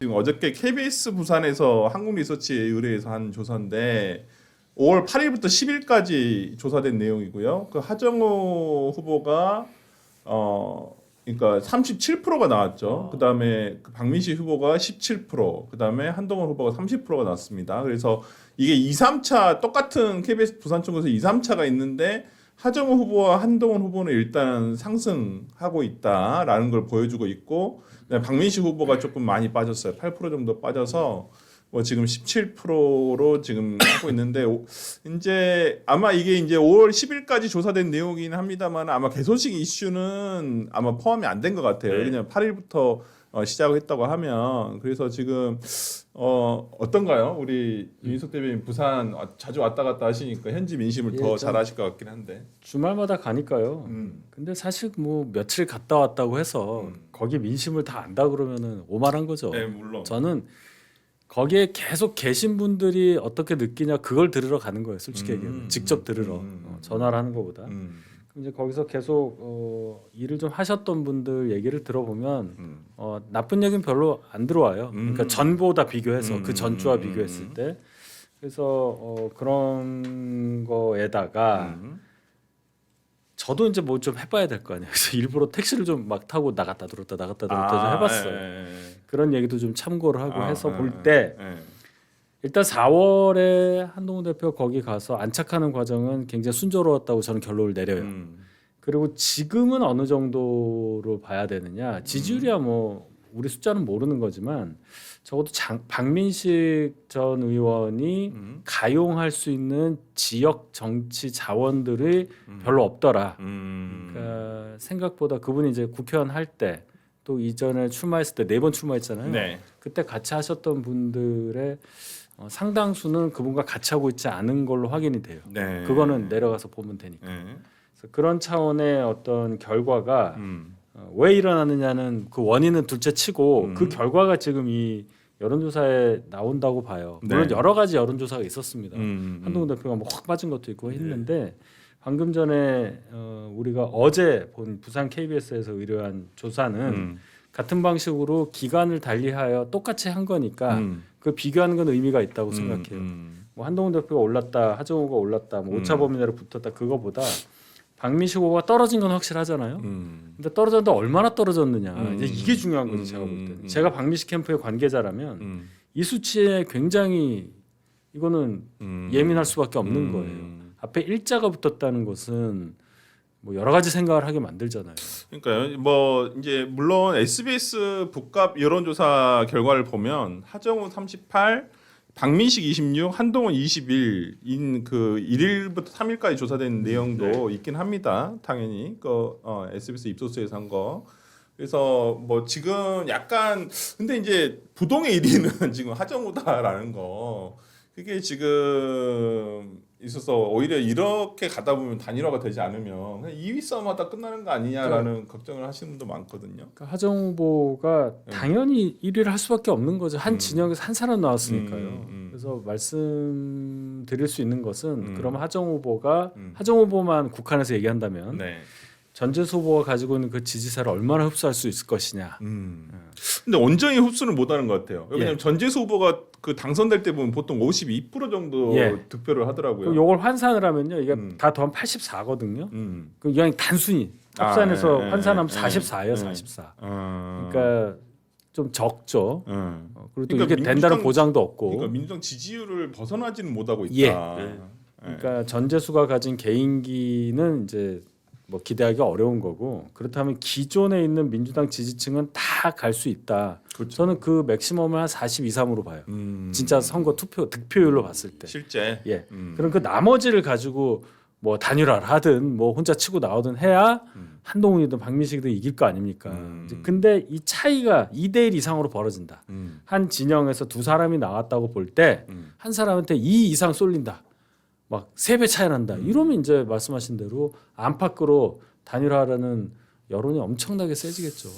지금 어저께 KBS 부산에서 한국리서치에 의뢰해서 한 조사인데 5월 8일부터 10일까지 조사된 내용이고요. 그 하정우 후보가 그러니까 37%가 나왔죠. 그다음에 그 박민식 후보가 17%, 그다음에 한동훈 후보가 30%가 나왔습니다. 그래서 이게 2, 3차 똑같은 KBS 부산청에서 2, 3차가 있는데 하정우 후보와 한동훈 후보는 일단 상승하고 있다라는 걸 보여주고 있고, 박민식 후보가 조금 많이 빠졌어요. 8% 정도 빠져서 뭐 지금 17%로 지금 하고 있는데, 이제 아마 이게 이제 5월 10일까지 조사된 내용이긴 합니다만 아마 개소식 이슈는 아마 포함이 안 된 것 같아요. 네. 그냥 8일부터 시작을 했다고 하면. 그래서 지금 어떤가요? 우리 윤희석 대변인 부산 자주 왔다 갔다 하시니까 현지 민심을 더 잘 아실 것 같긴 한데. 주말마다 가니까요. 근데 사실 뭐 며칠 갔다 왔다고 해서 거기 민심을 다 안다 그러면은 오만한 거죠. 네, 물론. 저는 거기에 계속 계신 분들이 어떻게 느끼냐 그걸 들으러 가는 거예요. 솔직히 얘기하면 직접 들으러 전화를 하는 것보다. 이제 거기서 계속 일을 좀 하셨던 분들 얘기를 들어보면 나쁜 얘기는 별로 안 들어와요. 그러니까 전보다 비교해서 그 전주와 비교했을 때. 그래서 그런 거에다가 저도 이제 뭐 좀 해봐야 될 거 아니에요. 그래서 일부러 택시를 좀 막 타고 나갔다 들었다 좀 해봤어요. 그런 얘기도 좀 참고를 하고 해서 볼 때 일단 4월에 한동훈 대표 거기 가서 안착하는 과정은 굉장히 순조로웠다고 저는 결론을 내려요. 그리고 지금은 어느 정도로 봐야 되느냐, 지지율이야 뭐 우리 숫자는 모르는 거지만 적어도 박민식 전 의원이 가용할 수 있는 지역 정치 자원들이 별로 없더라. 그러니까 생각보다 그분이 이제 국회의원 할 때 또 이전에 출마했을 때 4번 출마했잖아요. 네. 그때 같이 하셨던 분들의 상당수는 그분과 같이 하고 있지 않은 걸로 확인이 돼요. 네. 그거는 내려가서 보면 되니까. 네. 그래서 그런 차원의 어떤 결과가 왜 일어나느냐는 그 원인은 둘째치고 그 결과가 지금 이 여론조사에 나온다고 봐요. 물론 네. 여러 가지 여론조사가 있었습니다. 한동훈 대표가 뭐 확 빠진 것도 있고 했는데 방금 전에 우리가 어제 본 부산 KBS에서 의뢰한 조사는 같은 방식으로 기간을 달리하여 똑같이 한 거니까 그 비교하는 건 의미가 있다고 생각해요. 뭐 한동훈 대표가 올랐다, 하정우가 올랐다, 뭐 오차 범위 내로 붙었다 그거보다 박민식 후보가 떨어진 건 확실하잖아요. 근데 떨어졌는데 얼마나 떨어졌느냐 이제 이게 중요한 거죠. 제가 볼 때는. 제가 박민식 캠프의 관계자라면 이 수치에 굉장히 이거는 예민할 수밖에 없는 거예요. 앞에 일자가 붙었다는 것은 뭐 여러 가지 생각을 하게 만들잖아요. 그러니까요. 뭐 이제 물론 SBS 북갑 여론조사 결과를 보면 하정우 38, 박민식 26, 한동훈 21인 그 1일부터 3일까지 조사된 내용도 있긴 합니다. 당연히 그 SBS 입소스에서 한 거. 그래서 뭐 지금 약간 근데 이제 부동의 1위는 지금 하정우다라는 거. 그게 지금 있어서 오히려 이렇게 가다 보면 단일화가 되지 않으면 그냥 2위 싸움하다 끝나는 거 아니냐라는 걱정을 하시는 분도 많거든요. 그러니까 하정우 후보가 당연히 1위를 할 수밖에 없는 거죠. 한 진영에서 한 사람 나왔으니까요. 그래서 말씀드릴 수 있는 것은 그러면 하정우 후보가 하정우 후보만 국한해서 얘기한다면 네. 전재수 후보가 가지고 있는 그 지지세를 얼마나 흡수할 수 있을 것이냐. 근데 온전히 흡수를 못하는 것 같아요. 왜냐하면 전재수 후보가 그 당선될 때 보면 보통 52% 정도 득표를 하더라고요. 요걸 환산을 하면요, 이게 다 더하면 84거든요. 그 그냥 단순히 합산해서 환산하면 44예요, 44. 그러니까 좀 적죠. 그리고 또 그러니까 이게 된다는 보장도 없고. 그러니까 민주당 지지율을 벗어나지는 못하고 있다. 그러니까 전재수가 가진 개인기는 이제 뭐 기대하기가 어려운 거고, 그렇다면 기존에 있는 민주당 지지층은 다 갈 수 있다. 그렇죠. 저는 그 맥시멈을 한 42, 3으로 봐요. 진짜 선거 득표율로 봤을 때. 실제. 그럼 그 나머지를 가지고 뭐 단일화를 하든 뭐 혼자 치고 나오든 해야 한동훈이든 박민식이든 이길 거 아닙니까? 근데 이 차이가 2대1 이상으로 벌어진다. 한 진영에서 두 사람이 나왔다고 볼 때 한 사람한테 2 이상 쏠린다. 막 3배 차이 난다. 이러면 이제 말씀하신 대로 안팎으로 단일화라는 여론이 엄청나게 세지겠죠.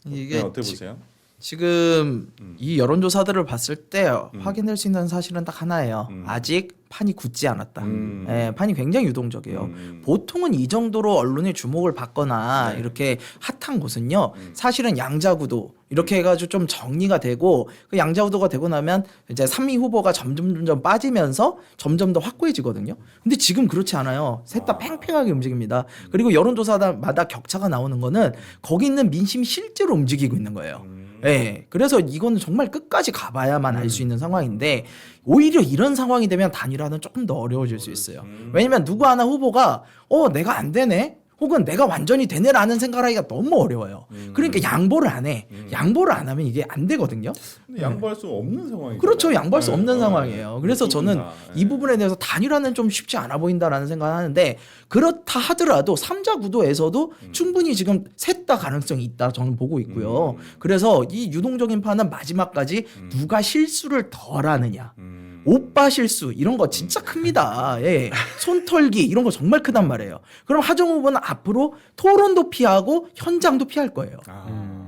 이게 어떻게 보세요? 지금 이 여론조사들을 봤을 때 확인될 수 있는 사실은 딱 하나예요. 아직 판이 굳지 않았다. 예, 판이 굉장히 유동적이에요. 보통은 이 정도로 언론의 주목을 받거나 이렇게 핫한 곳은요, 사실은 양자구도 이렇게 해가지고 좀 정리가 되고 그 양자구도가 되고 나면 이제 3위 후보가 점점 빠지면서 점점 더 확고해지거든요. 근데 지금 그렇지 않아요. 셋 다 팽팽하게 움직입니다. 그리고 여론조사마다 격차가 나오는 거는 거기 있는 민심이 실제로 움직이고 있는 거예요. 예. 그래서 이거는 정말 끝까지 가봐야만 알 수 있는 상황인데 오히려 이런 상황이 되면 단일화는 조금 더 어려워질 수 있어요. 왜냐면 누구 하나 후보가 내가 안 되네? 혹은 내가 완전히 되네라는 생각하기가 너무 어려워요. 그러니까 양보를 안 해. 양보를 안 하면 이게 안 되거든요. 근데 양보할 수 없는 상황이죠. 그렇죠. 양보할 수 없는 상황이에요. 그래서 저는 이 부분에 대해서 단일화는 좀 쉽지 않아 보인다라는 생각을 하는데 그렇다 하더라도 3자 구도에서도 충분히 지금 셋 다 가능성이 있다 저는 보고 있고요. 그래서 이 유동적인 판은 마지막까지 누가 실수를 덜 하느냐. 오빠 실수 이런 거 진짜 큽니다. 예. 손털기 이런 거 정말 크단 말이에요. 그럼 하정우 후보는 앞으로 토론도 피하고 현장도 피할 거예요.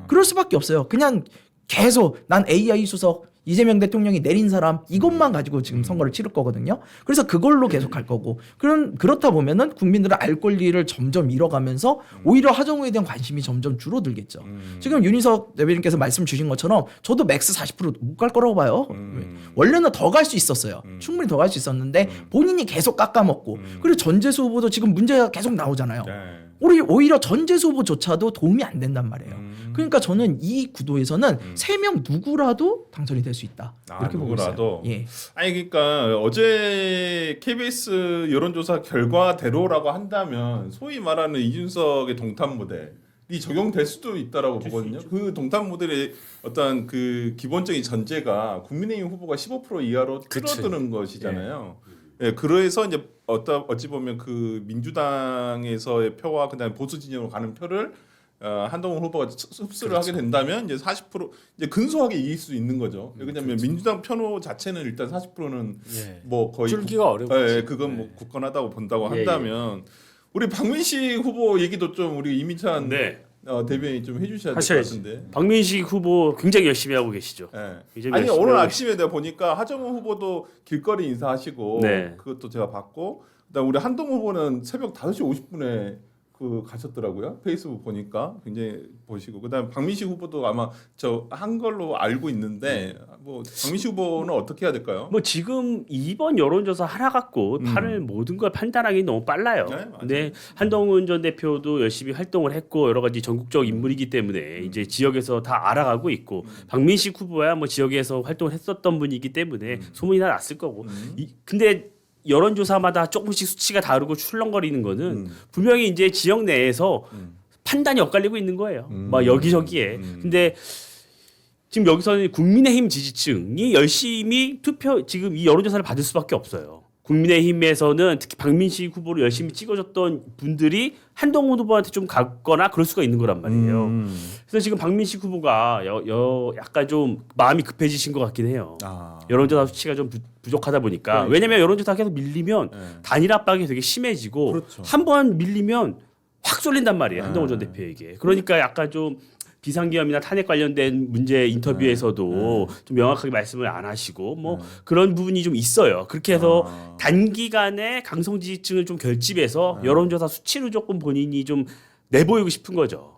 그럴 수밖에 없어요. 그냥 계속 난 AI 수석 이재명 대통령이 내린 사람 이것만 가지고 지금 선거를 치를 거거든요. 그래서 그걸로 계속 갈 거고 그렇다 보면은 국민들의 알 권리를 점점 잃어가면서 오히려 하정우에 대한 관심이 점점 줄어들겠죠. 지금 윤희석 대변인께서 말씀 주신 것처럼 저도 맥스 40%못 갈 거라고 봐요. 원래는 더 갈 수 있었어요. 충분히 더 갈 수 있었는데 본인이 계속 깎아먹고 그리고 전재수 후보도 지금 문제가 계속 나오잖아요. 오히려 전재수 후보조차도 도움이 안 된단 말이에요. 그러니까 저는 이 구도에서는 3명 누구라도 당선이 될 수 있다. 이렇게 보고 있어요. 예. 아니 그러니까 어제 KBS 여론조사 결과대로라고 한다면 소위 말하는 이준석의 동탄 모델이 적용될 수도 있다라고 보거든요. 그 동탄 모델의 어떤 그 기본적인 전제가 국민의힘 후보가 15% 이하로 줄어드는 것이잖아요. 예, 그래서 이제 어찌 보면 그 민주당에서의 표와 그다음에 보수 진영으로 가는 표를 한동훈 후보가 흡수를 하게 된다면 이제 40% 이제 근소하게 이길 수 있는 거죠. 왜냐하면 민주당 편호 자체는 일단 40%는 뭐 거의 줄기가 어려워요. 예, 그건 뭐 굳건하다고 본다고 한다면 우리 박민식 후보 얘기도 좀 우리 이민찬 대변인이 좀 해주셔야 될 것 같은데. 박민식 후보 굉장히 열심히 하고 계시죠. 네. 아니 오늘 아침에 내가 보니까 하정우 후보도 길거리 인사하시고 그것도 제가 봤고 그다음 우리 한동훈 후보는 새벽 5시 50분에 그 가셨더라고요. 페이스북 보니까 굉장히 보시고 그다음 박민식 후보도 아마 저 한 걸로 알고 있는데 뭐 박민식 후보는 어떻게 해야 될까요? 뭐 지금 이번 여론조사 하나 갖고 판을 모든 걸 판단하기 너무 빨라요. 근데 한동훈 전 대표도 열심히 활동을 했고 여러 가지 전국적 인물이기 때문에 이제 지역에서 다 알아가고 있고 박민식 후보야 뭐 지역에서 활동을 했었던 분이기 때문에 소문이 다 났을 거고. 근데 여론조사마다 조금씩 수치가 다르고 출렁거리는 거는 분명히 이제 지역 내에서 판단이 엇갈리고 있는 거예요. 막 여기저기에. 근데 지금 여기서는 국민의힘 지지층이 열심히 지금 이 여론조사를 받을 수밖에 없어요. 국민의힘에서는 특히 박민식 후보를 열심히 찍어줬던 분들이 한동훈 후보한테 좀 갔거나 그럴 수가 있는 거란 말이에요. 그래서 지금 박민식 후보가 약간 좀 마음이 급해지신 것 같긴 해요. 여론조사 수치가 좀 부족하다 보니까. 왜냐면 여론조사 계속 밀리면 단일 압박이 되게 심해지고 한 번 밀리면 확 쏠린단 말이에요. 한동훈 전 대표에게. 그러니까 약간 좀 비상계엄이나 탄핵 관련된 문제 인터뷰에서도 좀 명확하게 말씀을 안 하시고 뭐 그런 부분이 좀 있어요. 그렇게 해서 단기간에 강성 지지층을 좀 결집해서 여론조사 수치로 조금 본인이 좀 내보이고 싶은 거죠.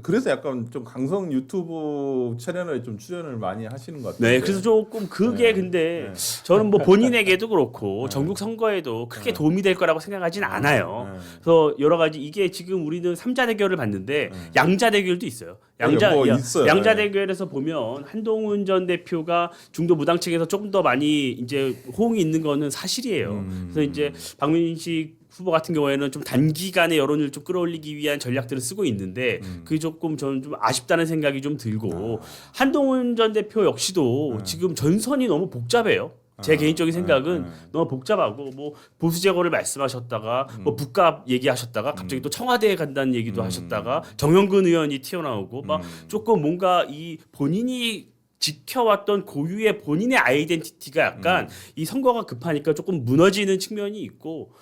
그래서 약간 좀 강성 유튜브 채널에 좀 출연을 많이 하시는 것 같아요. 네, 그래서 조금 그게 근데 저는 뭐 본인에게도 그렇고 전국 선거에도 크게 도움이 될 거라고 생각하진 않아요. 그래서 여러 가지 이게 지금 우리는 3자 대결을 봤는데 양자 대결도 있어요. 양자 대결에서 보면 한동훈 전 대표가 중도 무당층에서 조금 더 많이 이제 호응이 있는 거는 사실이에요. 그래서 이제 박민식 후보 같은 경우에는 좀 단기간에 여론을 좀 끌어올리기 위한 전략들을 쓰고 있는데 그게 조금 저는 좀 아쉽다는 생각이 좀 들고 한동훈 전 대표 역시도 지금 전선이 너무 복잡해요. 제 개인적인 생각은 너무 복잡하고 뭐 보수 제거를 말씀하셨다가 뭐 북값 얘기하셨다가 갑자기 또 청와대에 간다는 얘기도 하셨다가 정영근 의원이 튀어나오고 막 조금 뭔가 이 본인이 지켜왔던 고유의 본인의 아이덴티티가 약간 이 선거가 급하니까 조금 무너지는 측면이 있고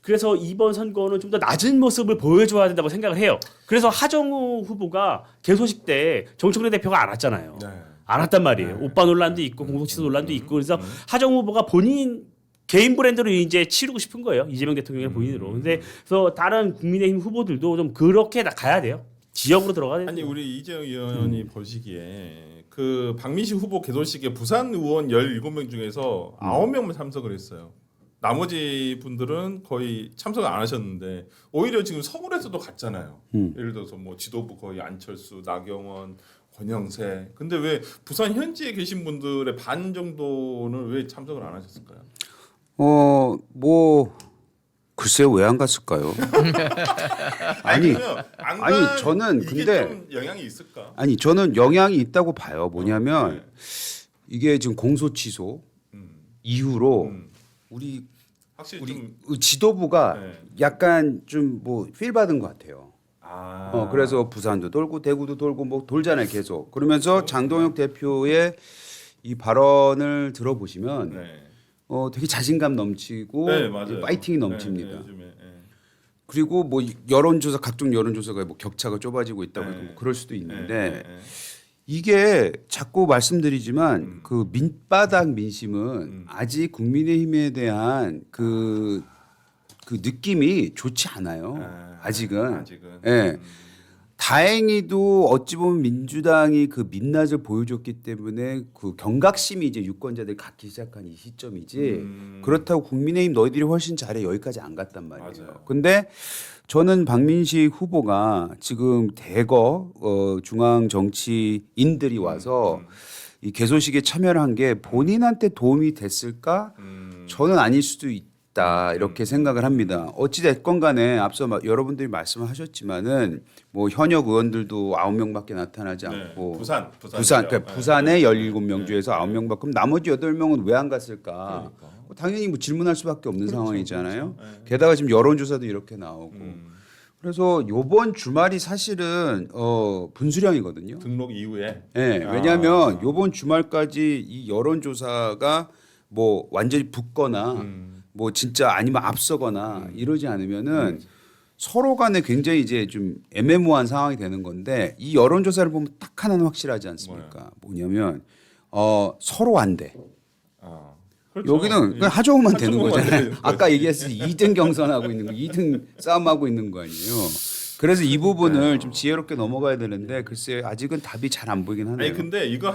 그래서 이번 선거는 좀 더 낮은 모습을 보여줘야 된다고 생각을 해요. 그래서 하정우 후보가 개소식 때 정청래 대표가 안 왔잖아요. 네. 안 왔단 말이에요. 오빠 논란도 있고 공동치사 논란도 있고 그래서 하정우 후보가 본인 개인 브랜드로 이제 치르고 싶은 거예요. 이재명 대통령의 본인으로. 근데 그래서 다른 국민의힘 후보들도 좀 그렇게 가야 돼요. 지역으로 들어가야 돼요. 아니 우리 이재영 의원이 보시기에 그 박민식 후보 개소식에 부산 의원 17명 중에서 9명만 참석을 했어요. 나머지 분들은 거의 참석 안 하셨는데 오히려 지금 서울에서도 갔잖아요. 예를 들어서 뭐 지도부 거의 안철수, 나경원, 권영세. 근데 왜 부산 현지에 계신 분들의 반 정도는 왜 참석을 안 하셨을까요? 뭐 글쎄요 왜 안 갔을까요? 아니 그러면 안 아니, 간 저는 이게 근데- 좀 영향이 있을까? 아니 저는 영향이 있다고 봐요. 뭐냐면 네. 이게 지금 공소 취소 음. 이후로 음. 우리 확실히 좀 지도부가 네. 약간 좀 뭐 필 받은 것 같아요. 아. 그래서 부산도 돌고 대구도 돌고 뭐 돌잖아요 계속. 그러면서 장동혁 대표의 이 발언을 들어보시면 네. 되게 자신감 넘치고 네, 맞아요. 파이팅이 네, 넘칩니다. 네, 요즘에. 네. 그리고 뭐 여론조사 각종 여론조사가 뭐 격차가 좁아지고 있다고 네. 뭐 그럴 수도 있는데 네, 네, 네. 이게 자꾸 말씀드리지만 그 밑바닥 민심은 아직 국민의힘에 대한 그 느낌이 좋지 않아요. 아직은. 아직은. 예. 다행히도 어찌 보면 민주당이 그 민낯을 보여줬기 때문에 그 경각심이 이제 유권자들 갖기 시작한 이 시점이지 그렇다고 국민의힘 너희들이 훨씬 잘해 여기까지 안 갔단 말이에요. 맞아요. 근데 저는 박민식 후보가 지금 대거 중앙 정치인들이 와서 이 개소식에 참여를 한 게 본인한테 도움이 됐을까? 저는 아닐 수도 있다 이렇게 생각을 합니다. 어찌 됐건 간에 앞서 여러분들이 말씀하셨지만은 뭐 현역 의원들도 9명밖에 나타나지 네. 않고 부산 그러니까 부산에 17명 중에서 9명밖에 그럼 나머지 8명은 왜 안 갔을까? 당연히 뭐 질문할 수밖에 없는 상황이잖아요. 게다가 지금 여론조사도 이렇게 나오고. 그래서 요번 주말이 사실은 분수령이거든요. 등록 이후에. 네, 왜냐하면 요번 주말까지 이 여론조사가 뭐 완전히 붙거나 뭐 진짜 아니면 앞서거나 이러지 않으면은 서로 간에 굉장히 이제 좀 애매모호한 상황이 되는 건데 이 여론조사를 보면 딱 하나는 확실하지 않습니까? 뭐냐면 서로 안 돼. 그렇죠. 여기는 그냥 하정우만 되는 하정우만 거잖아요. 되는 아까 얘기했듯이 2등 경선하고 있는 거, 2등 싸움하고 있는 거 아니에요. 그래서 이 부분을 좀 지혜롭게 넘어가야 되는데 글쎄 아직은 답이 잘 안 보이긴 하네요. 아니 근데 이거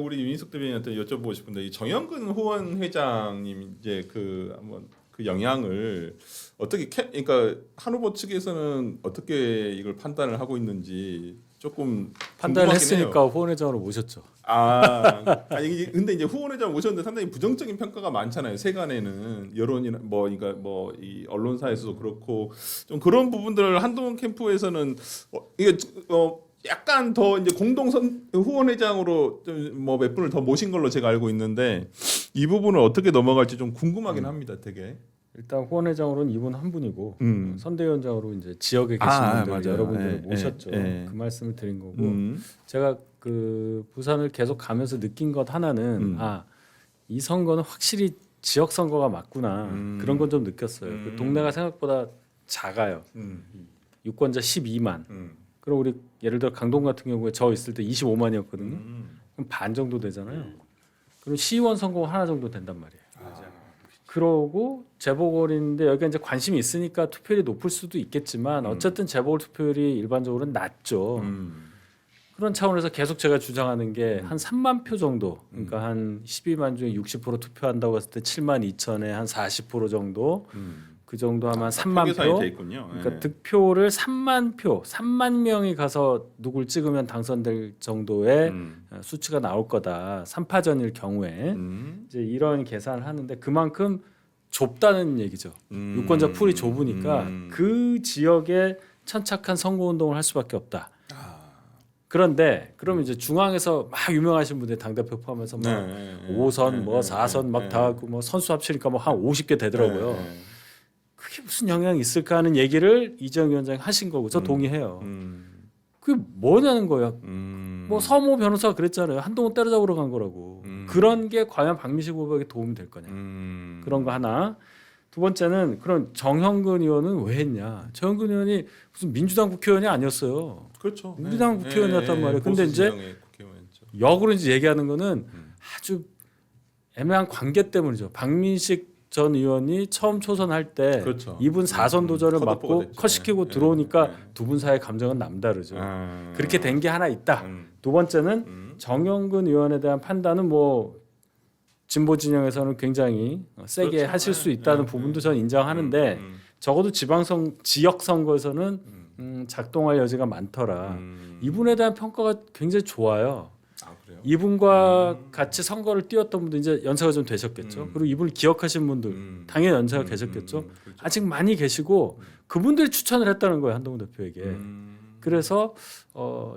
우리 윤희석 대변인한테 여쭤보고 싶은데 이 정영근 후원 회장님 이제 그 한번 그 영향을 어떻게 그러니까 한 후보 측에서는 어떻게 이걸 판단을 하고 있는지 조금 판단을 궁금하긴 했으니까 해요. 후원회장으로 모셨죠. 아니 근데 이제 후원회장 오셨는데 상당히 부정적인 평가가 많잖아요. 세간에는 여론이나 뭐 그러니까 뭐 이 언론사에서도 그렇고 좀 그런 부분들을 한동훈 캠프에서는 이게 약간 더 이제 공동선 후원회장으로 좀 뭐 몇 분을 더 모신 걸로 제가 알고 있는데 이 부분을 어떻게 넘어갈지 좀 궁금하긴 합니다. 되게. 일단 후원회장으로는 이분 한 분이고 선대위원장으로 이제 지역에 계신 분들 맞아요. 여러분들을 예, 모셨죠. 예. 그 말씀을 드린 거고 제가 그 부산을 계속 가면서 느낀 것 하나는 이 선거는 확실히 지역 선거가 맞구나 그런 건 좀 느꼈어요. 그 동네가 생각보다 작아요. 유권자 12만. 그럼 우리 예를 들어 강동 같은 경우에 저 있을 때 25만이었거든요. 그럼 반 정도 되잖아요. 그럼 시의원 선거 하나 정도 된단 말이에요. 그러고 재보궐인데 여기가 이제 관심이 있으니까 투표율이 높을 수도 있겠지만 어쨌든 재보궐 투표율이 일반적으로는 낮죠. 그런 차원에서 계속 제가 주장하는 게 한 3만 표 정도, 그러니까 한 12만 중에 60% 투표한다고 했을 때 7만 2천에 한 40% 정도, 그 정도 하면 3만 계산이 표. 돼 있군요. 그러니까 득표를 3만 표, 3만 명이 가서 누굴 찍으면 당선될 정도의 수치가 나올 거다. 3파전일 경우에 이제 이런 계산을 하는데 그만큼 좁다는 얘기죠. 유권자 풀이 좁으니까 그 지역에 천착한 선거 운동을 할 수밖에 없다. 그런데 그러면 이제 중앙에서 막 유명하신 분들 당대표 포함해서 뭐 5선, 뭐 4선 막 다 하고 뭐 선수 합치니까 뭐 한 50개 되더라고요. 그게 무슨 영향이 있을까 하는 얘기를 이재명 위원장이 하신 거고 저 동의해요. 그게 뭐냐는 거예요. 뭐 서모 변호사가 그랬잖아요. 한동훈 때려잡으러 간 거라고. 그런 게 과연 박민식 후보에게 도움이 될 거냐. 그런 거 하나. 두 번째는 그런 정형근 의원은 왜 했냐. 정형근 의원이 무슨 민주당 국회의원이 아니었어요. 그렇죠. 민주당 국회의원이었단 말이에요. 근데 이제 역으로 이제 얘기하는 거는 아주 애매한 관계 때문이죠. 박민식 전 의원이 처음 초선할 때 그렇죠. 이분 4선 도전을 컷오프가 맞고 됐죠. 컷시키고 네. 들어오니까 네. 두 분 사이의 감정은 남다르죠. 그렇게 된 게 하나 있다. 두 번째는 정영근 의원에 대한 판단은 뭐 진보 진영에서는 굉장히 세게 그렇죠. 하실 수 네. 있다는 네. 부분도 저는 인정하는데 적어도 지역 선거에서는 작동할 여지가 많더라. 이분에 대한 평가가 굉장히 좋아요. 아, 그래요? 이분과 같이 선거를 뛰었던 분들 이제 연세가 좀 되셨겠죠. 그리고 이분을 기억하신 분들 당연히 연세가 계셨겠죠. 그렇죠. 아직 많이 계시고 그분들이 추천을 했다는 거예요. 한동훈 대표에게. 그래서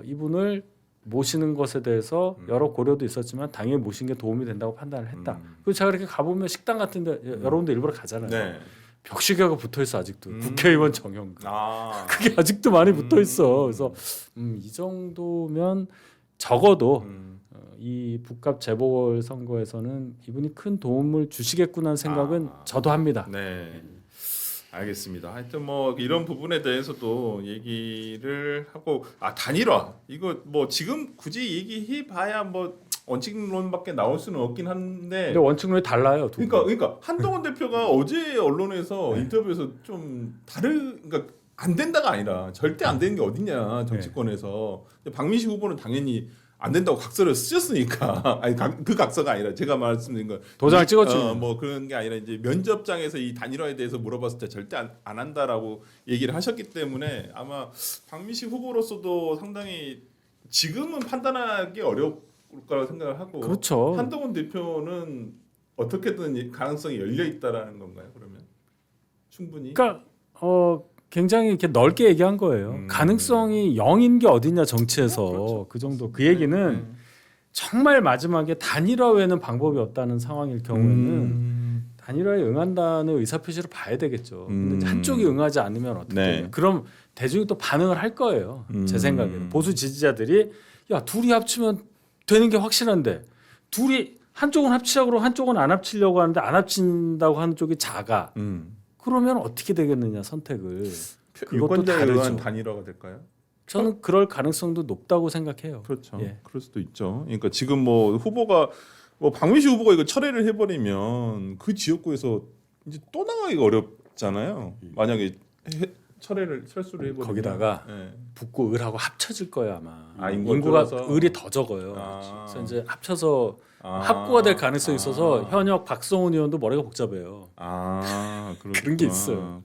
이분을 모시는 것에 대해서 여러 고려도 있었지만 당연히 모신 게 도움이 된다고 판단을 했다. 그리고 제가 이렇게 가보면 식당 같은데 여러분들 일부러 가잖아요. 네. 벽시계가 붙어 있어 아직도. 국회의원 정형근. 아. 그게 아직도 많이 붙어 있어. 그래서 이 정도면 적어도 이 북값 재보궐 선거에서는 이분이 큰 도움을 주시겠구나 하는 생각은 저도 합니다. 네. 알겠습니다. 하여튼 뭐 이런 부분에 대해서도 얘기를 하고 단일화 이거 뭐 지금 굳이 얘기해봐야 뭐 원칙론밖에 나올 수는 없긴 한데. 근데 원칙론이 달라요. 두 분. 그러니까 한동훈 대표가 어제 언론에서 인터뷰에서 좀 그러니까 안 된다가 아니라 절대 안 되는 게 어딨냐 정치권에서. 박민식 후보는 당연히 안 된다고 각서를 쓰셨으니까 아니 그 각서가 아니라 제가 말씀드린 건 도장을 찍었죠. 뭐 그런 게 아니라 이제 면접장에서 이 단일화에 대해서 물어봤을 때 절대 안 한다라고 얘기를 하셨기 때문에 아마 박민식 후보로서도 상당히 지금은 판단하기 어려울 거라고 생각을 하고 그렇죠. 한동훈 대표는 어떻게든 가능성이 열려 있다라는 건가요? 그러면 충분히. 그러니까 굉장히 이렇게 넓게 얘기한 거예요. 가능성이 0인 게 어딨냐 정치에서. 그렇죠. 그 정도. 그 얘기는 정말 마지막에 단일화 외에는 방법이 없다는 상황일 경우에는 단일화에 응한다는 의사표시를 봐야 되겠죠. 근데 이제 한쪽이 응하지 않으면 어떻게 네. 되냐. 그럼 대중이 또 반응을 할 거예요. 제 생각에는. 보수 지지자들이 야 둘이 합치면 되는 게 확실한데 둘이 한쪽은 합치자고 그러고 한쪽은 안 합치려고 하는데 안 합친다고 하는 쪽이 작아. 그러면 어떻게 되겠느냐 선택을. 그것도 유권자에 다르죠. 의한 단일화가 될까요? 저는 그럴 가능성도 높다고 생각해요. 그렇죠. 예. 그럴 수도 있죠. 그러니까 지금 뭐 후보가 뭐 박민식 후보가 이거 철회를 해버리면 그 지역구에서 이제 또 나가기가 어렵잖아요. 만약에 철수를 해버리면 거기다가 예. 북구 을하고 합쳐질 거예요 아마. 인구가 인구가 줄어서? 을이 더 적어요. 아. 그래서 이제 합쳐서 합구가 될 가능성이 있어서 현역 박성훈 의원도 머리가 복잡해요. 그렇구나. 그런 게 있어요.